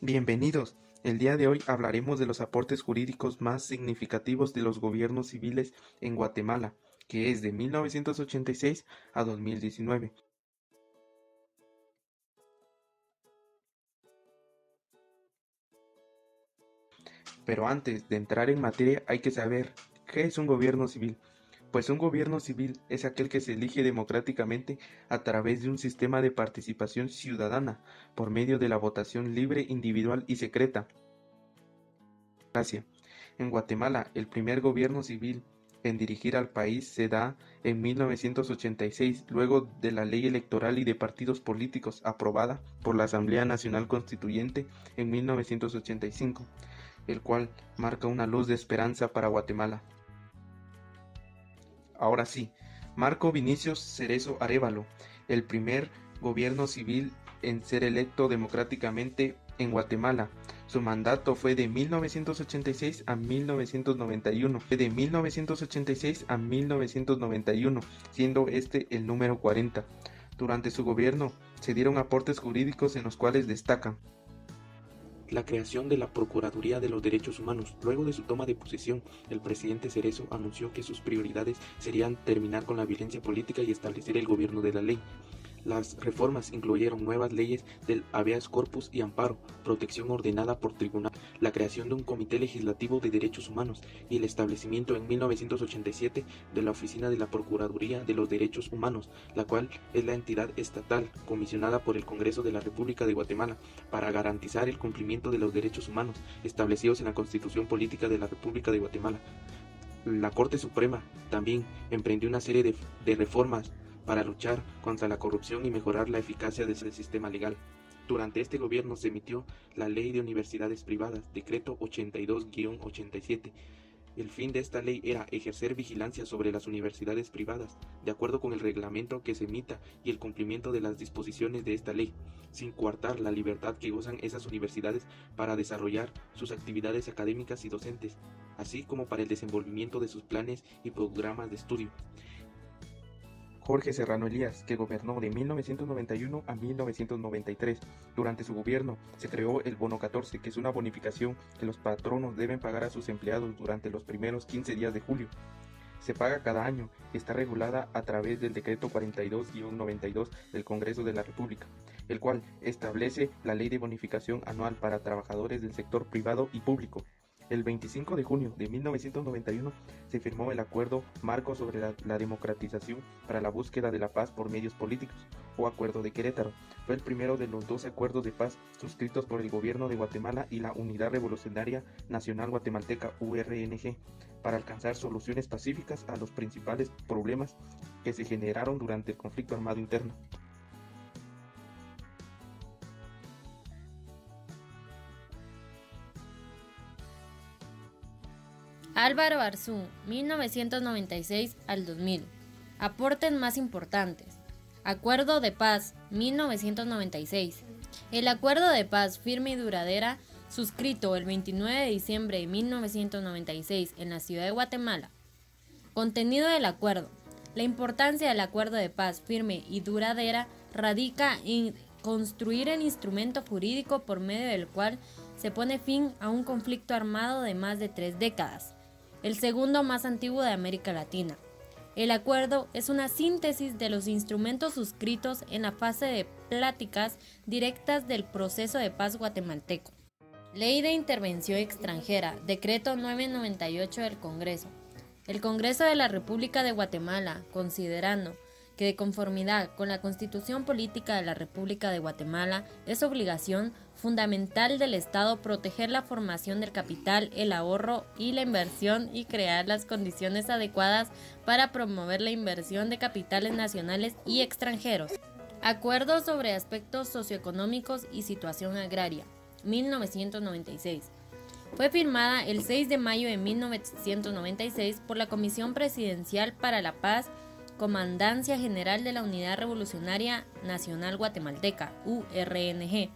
Bienvenidos. El día de hoy hablaremos de los aportes jurídicos más significativos de los gobiernos civiles en Guatemala, que es de 1986 a 2019. Pero antes de entrar en materia hay que saber qué es un gobierno civil. Pues un gobierno civil es aquel que se elige democráticamente a través de un sistema de participación ciudadana por medio de la votación libre, individual y secreta. En Guatemala, el primer gobierno civil en dirigir al país se da en 1986, luego de la Ley Electoral y de Partidos Políticos aprobada por la Asamblea Nacional Constituyente en 1985, el cual marca una luz de esperanza para Guatemala. Ahora sí, Marco Vinicius Cerezo Arévalo, el primer gobierno civil en ser electo democráticamente en Guatemala. Su mandato fue de 1986 a 1991, siendo este el número 40. Durante su gobierno se dieron aportes jurídicos en los cuales destacan la creación de la Procuraduría de los Derechos Humanos. Luego de su toma de posesión, el presidente Cerezo anunció que sus prioridades serían terminar con la violencia política y establecer el gobierno de la ley. Las reformas incluyeron nuevas leyes del habeas corpus y amparo, protección ordenada por tribunal, la creación de un comité legislativo de derechos humanos y el establecimiento en 1987 de la Oficina de la Procuraduría de los Derechos Humanos, la cual es la entidad estatal comisionada por el Congreso de la República de Guatemala para garantizar el cumplimiento de los derechos humanos establecidos en la Constitución Política de la República de Guatemala. La Corte Suprema también emprendió una serie de reformas para luchar contra la corrupción y mejorar la eficacia del sistema legal. Durante este gobierno se emitió la Ley de Universidades Privadas, Decreto 82-87. El fin de esta ley era ejercer vigilancia sobre las universidades privadas, de acuerdo con el reglamento que se emita y el cumplimiento de las disposiciones de esta ley, sin coartar la libertad que gozan esas universidades para desarrollar sus actividades académicas y docentes, así como para el desenvolvimiento de sus planes y programas de estudio. Jorge Serrano Elías, que gobernó de 1991 a 1993. Durante su gobierno se creó el Bono 14, que es una bonificación que los patronos deben pagar a sus empleados durante los primeros 15 días de julio. Se paga cada año y está regulada a través del Decreto 42-92 del Congreso de la República, el cual establece la ley de bonificación anual para trabajadores del sector privado y público. El 25 de junio de 1991 se firmó el Acuerdo Marco sobre la Democratización para la Búsqueda de la Paz por Medios Políticos, o Acuerdo de Querétaro. Fue el primero de los 12 acuerdos de paz suscritos por el Gobierno de Guatemala y la Unidad Revolucionaria Nacional Guatemalteca, URNG, para alcanzar soluciones pacíficas a los principales problemas que se generaron durante el conflicto armado interno. Álvaro Arzú, 1996 al 2000. Aportes más importantes. Acuerdo de Paz, 1996. El Acuerdo de Paz firme y duradera, suscrito el 29 de diciembre de 1996 en la ciudad de Guatemala. Contenido del acuerdo. La importancia del Acuerdo de Paz firme y duradera radica en construir el instrumento jurídico por medio del cual se pone fin a un conflicto armado de más de 3 décadas, el segundo más antiguo de América Latina. El acuerdo es una síntesis de los instrumentos suscritos en la fase de pláticas directas del proceso de paz guatemalteco. Ley de Intervención Extranjera, Decreto 998 del Congreso. El Congreso de la República de Guatemala, considerando que de conformidad con la Constitución Política de la República de Guatemala es obligación fundamental del Estado proteger la formación del capital, el ahorro y la inversión y crear las condiciones adecuadas para promover la inversión de capitales nacionales y extranjeros. Acuerdo sobre aspectos socioeconómicos y situación agraria, 1996. Fue firmada el 6 de mayo de 1996 por la Comisión Presidencial para la Paz, Comandancia General de la Unidad Revolucionaria Nacional Guatemalteca, URNG.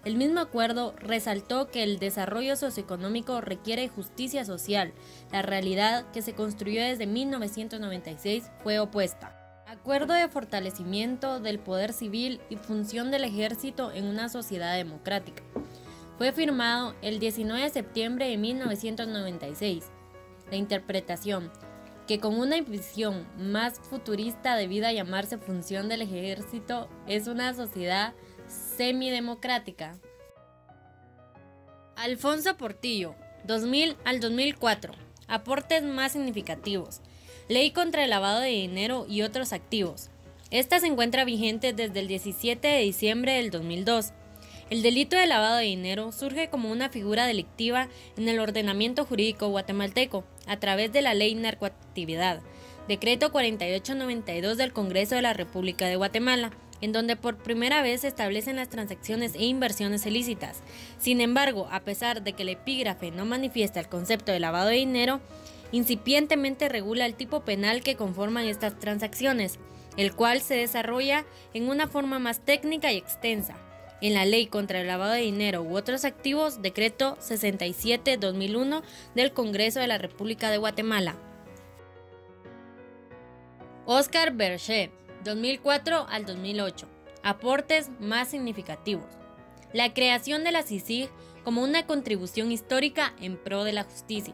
El mismo acuerdo resaltó que el desarrollo socioeconómico requiere justicia social. La realidad que se construyó desde 1996 fue opuesta. Acuerdo de fortalecimiento del poder civil y función del ejército en una sociedad democrática. fue firmado el 19 de septiembre de 1996. La interpretación, que con una visión más futurista debida llamarse función del ejército, es una sociedad semidemocrática. Alfonso Portillo, 2000 al 2004. Aportes más significativos. Ley contra el lavado de dinero y otros activos. Esta se encuentra vigente desde el 17 de diciembre del 2002. El delito de lavado de dinero surge como una figura delictiva en el ordenamiento jurídico guatemalteco a través de la Ley Narcoactividad, Decreto 4892 del Congreso de la República de Guatemala, en donde por primera vez se establecen las transacciones e inversiones ilícitas. Sin embargo, a pesar de que el epígrafe no manifiesta el concepto de lavado de dinero, incipientemente regula el tipo penal que conforman estas transacciones, el cual se desarrolla en una forma más técnica y extensa. En la Ley contra el lavado de dinero u otros activos, Decreto 67-2001 del Congreso de la República de Guatemala. Oscar Berger, 2004 al 2008. Aportes más significativos. La creación de la CICIG como una contribución histórica en pro de la justicia.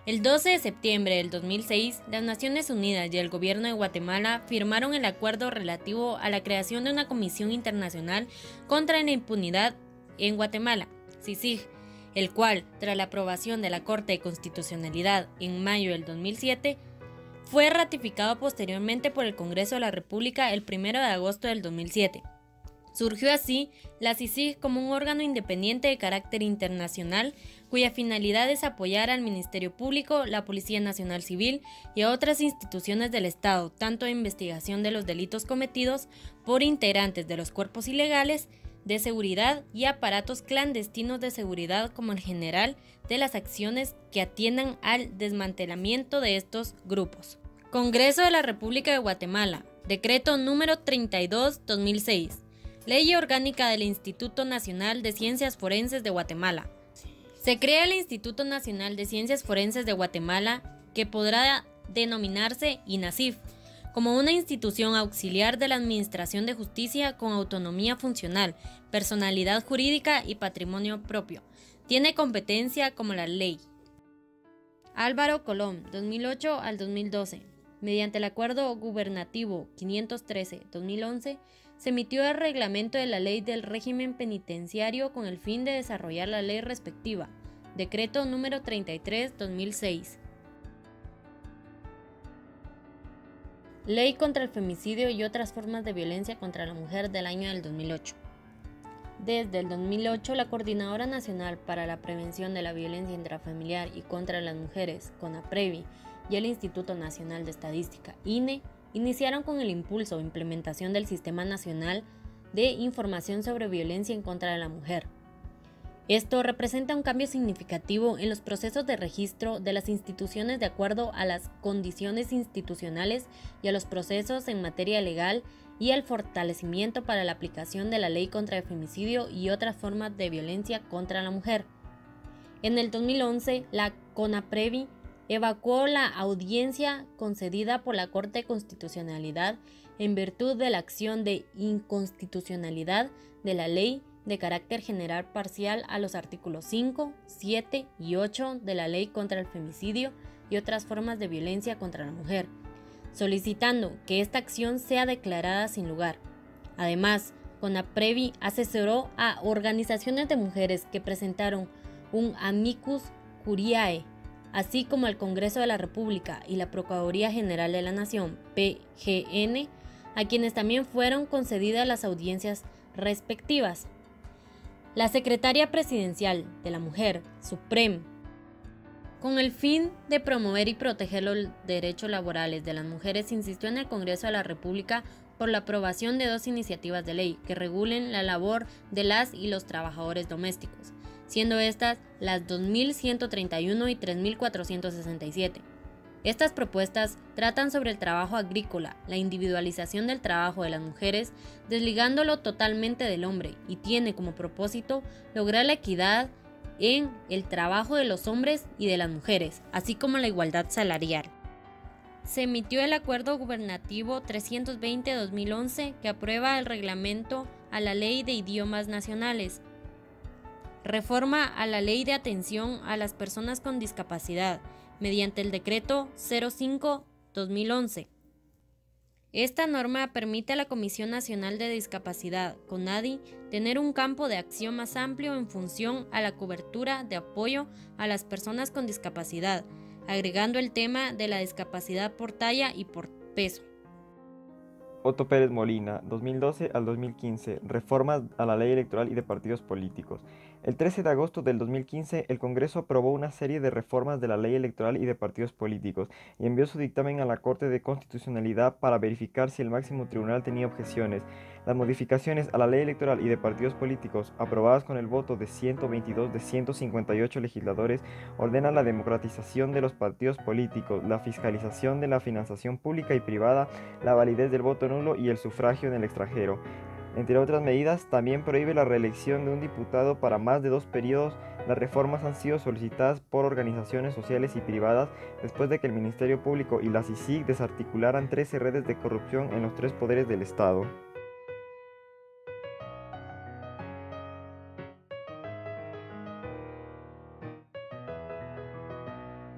El 12 de septiembre del 2006, las Naciones Unidas y el Gobierno de Guatemala firmaron el acuerdo relativo a la creación de una Comisión Internacional contra la Impunidad en Guatemala, CICIG, el cual, tras la aprobación de la Corte de Constitucionalidad en mayo del 2007, fue ratificado posteriormente por el Congreso de la República el 1 de agosto del 2007. Surgió así la CICIG como un órgano independiente de carácter internacional cuya finalidad es apoyar al Ministerio Público, la Policía Nacional Civil y a otras instituciones del Estado, tanto en investigación de los delitos cometidos por integrantes de los cuerpos ilegales de seguridad y aparatos clandestinos de seguridad como en general de las acciones que atiendan al desmantelamiento de estos grupos. Congreso de la República de Guatemala, Decreto número 32/2006. Ley Orgánica del Instituto Nacional de Ciencias Forenses de Guatemala. Se crea el Instituto Nacional de Ciencias Forenses de Guatemala, que podrá denominarse INACIF, como una institución auxiliar de la Administración de Justicia con autonomía funcional, personalidad jurídica y patrimonio propio. Tiene competencia como la ley. Álvaro Colón, 2008 al 2012. Mediante el Acuerdo Gubernativo 513-2011, se emitió el reglamento de la Ley del Régimen Penitenciario con el fin de desarrollar la ley respectiva, Decreto número 33/2006. Ley contra el femicidio y otras formas de violencia contra la mujer del año del 2008. Desde el 2008, la Coordinadora Nacional para la Prevención de la Violencia Intrafamiliar y contra las Mujeres, CONAPREVI, y el Instituto Nacional de Estadística, INE, iniciaron con el impulso e implementación del Sistema Nacional de Información sobre Violencia en contra de la Mujer. Esto representa un cambio significativo en los procesos de registro de las instituciones de acuerdo a las condiciones institucionales y a los procesos en materia legal y al fortalecimiento para la aplicación de la Ley contra el Femicidio y otras formas de violencia contra la mujer. En el 2011, la CONAPREVI evacuó la audiencia concedida por la Corte de Constitucionalidad en virtud de la acción de inconstitucionalidad de la ley de carácter general parcial a los artículos 5, 7 y 8 de la Ley contra el Femicidio y otras formas de violencia contra la mujer, solicitando que esta acción sea declarada sin lugar. Además, CONAPREVI asesoró a organizaciones de mujeres que presentaron un amicus curiae, así como al Congreso de la República y la Procuraduría General de la Nación, PGN, a quienes también fueron concedidas las audiencias respectivas. La Secretaría Presidencial de la Mujer, SUPREM, con el fin de promover y proteger los derechos laborales de las mujeres, insistió en el Congreso de la República por la aprobación de 2 iniciativas de ley que regulen la labor de las y los trabajadores domésticos, siendo estas las 2131 y 3467. Estas propuestas tratan sobre el trabajo agrícola, la individualización del trabajo de las mujeres, desligándolo totalmente del hombre, y tiene como propósito lograr la equidad en el trabajo de los hombres y de las mujeres, así como la igualdad salarial. Se emitió el Acuerdo Gubernativo 320-2011 que aprueba el reglamento a la Ley de Idiomas Nacionales. Reforma a la Ley de Atención a las Personas con Discapacidad, mediante el Decreto 05/2011. Esta norma permite a la Comisión Nacional de Discapacidad, CONADI, tener un campo de acción más amplio en función a la cobertura de apoyo a las personas con discapacidad, agregando el tema de la discapacidad por talla y por peso. Otto Pérez Molina, 2012 al 2015, reformas a la ley electoral y de partidos políticos. El 13 de agosto del 2015, el Congreso aprobó una serie de reformas de la ley electoral y de partidos políticos y envió su dictamen a la Corte de Constitucionalidad para verificar si el máximo tribunal tenía objeciones. Las modificaciones a la ley electoral y de partidos políticos, aprobadas con el voto de 122 de 158 legisladores, ordenan la democratización de los partidos políticos, la fiscalización de la financiación pública y privada, la validez del voto nulo y el sufragio en el extranjero. Entre otras medidas, también prohíbe la reelección de un diputado para más de 2 periodos. Las reformas han sido solicitadas por organizaciones sociales y privadas después de que el Ministerio Público y la CICIG desarticularan 13 redes de corrupción en los 3 poderes del Estado.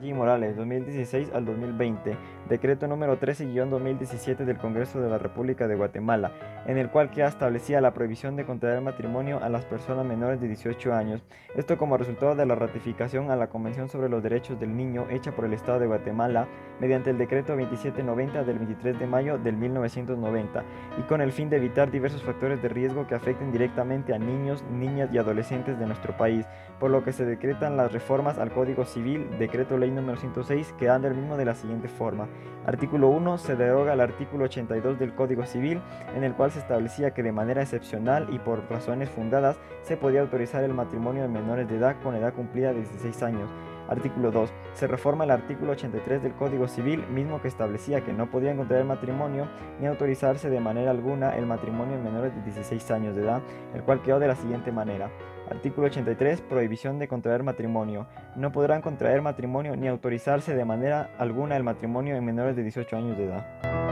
G. Morales, 2016 al 2020, decreto número 13-2017 del Congreso de la República de Guatemala, en el cual queda establecida la prohibición de contraer matrimonio a las personas menores de 18 años, esto como resultado de la ratificación a la Convención sobre los Derechos del Niño hecha por el Estado de Guatemala mediante el decreto 2790 del 23 de mayo del 1990, y con el fin de evitar diversos factores de riesgo que afecten directamente a niños, niñas y adolescentes de nuestro país, por lo que se decretan las reformas al Código Civil, decreto ley número 106, quedando el mismo de la siguiente forma. Artículo 1. Se deroga el artículo 82 del Código Civil, en el cual se establecía que de manera excepcional y por razones fundadas se podía autorizar el matrimonio de menores de edad con edad cumplida de 16 años. Artículo 2. Se reforma el artículo 83 del Código Civil, mismo que establecía que no podían contraer matrimonio ni autorizarse de manera alguna el matrimonio en menores de 16 años de edad, el cual quedó de la siguiente manera. Artículo 83. Prohibición de contraer matrimonio. No podrán contraer matrimonio ni autorizarse de manera alguna el matrimonio en menores de 18 años de edad.